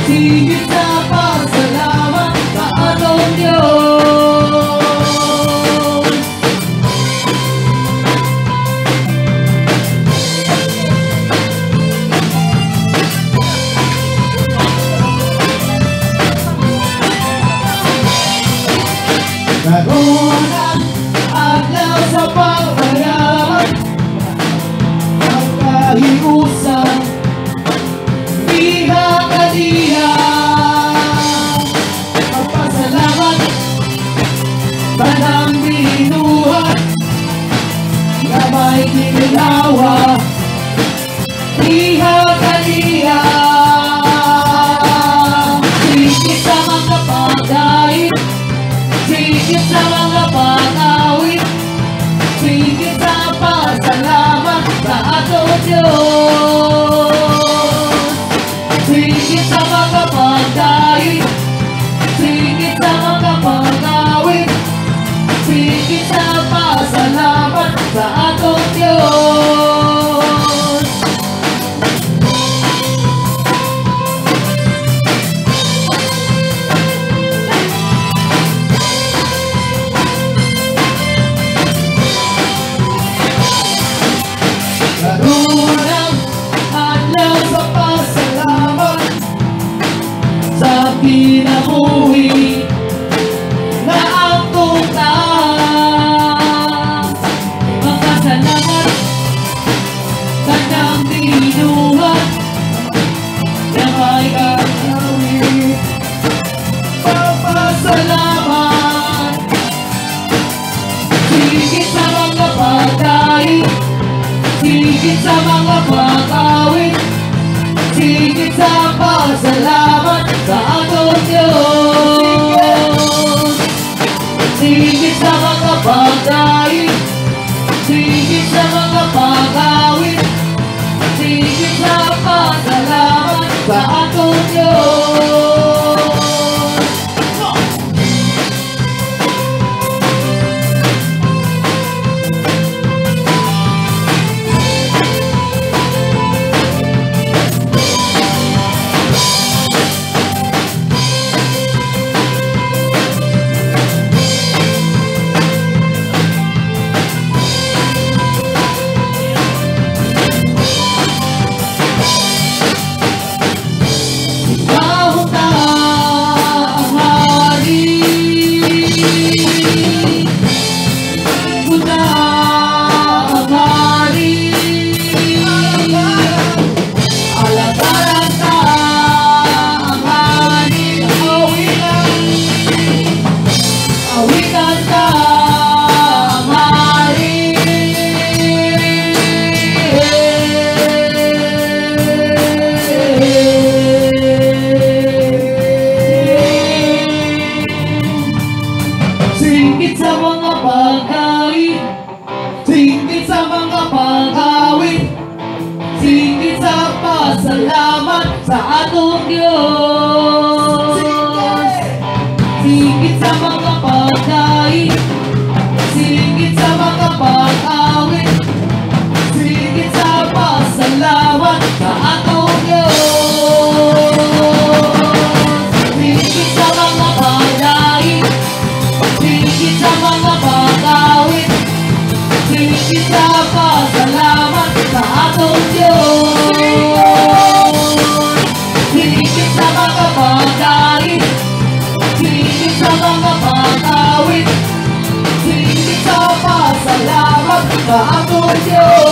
Sigit sa pasalamat sa atong Diyos. Nagunan adlaw sa pagpalamat, pagkahiusan, diha kadiha. Magpasalamat, tanang binuhat, gamay ginilawa, diha kadiha. Sigit sa mga pagdait, sigit sa mga pangawit, sigit sa pasalamat sa atong Diyos. Sigit sa mga pagdait, sigit sa mga pangawit, sigit sa pasalamat sa atong Diyos. Karunang adlaw sa pasalamat sa kinabuhi na ang tunang. Magpasalamat, tanang binuhat, gamay gagawin. Magpasalamat, sigit sa mga pagdait, sigit sa mga pag-awit, sigit sa pasalamat sa atong Diyos. Sigit sa mga pag-awit, sigit sa mga pag-awit, sigit sa pasalamat sa atong Diyos. Sigit sa mga pag-awit, sigit sa mga pag-awit, sigit sa pasalamat sa atong Diyos. Sigit sa mga pag-awit, sigit sa mga pag-awit, sigit sa pasalamat sa atong Diyos. Sigit sa mga pag-awit, sigit sa mga pag-awit, sigit sa pasalamat sa atong Diyos. Sigit sa mga pag-awit, sigit sa mga pag-awit, sigit sa pasalamat sa atong Diyos.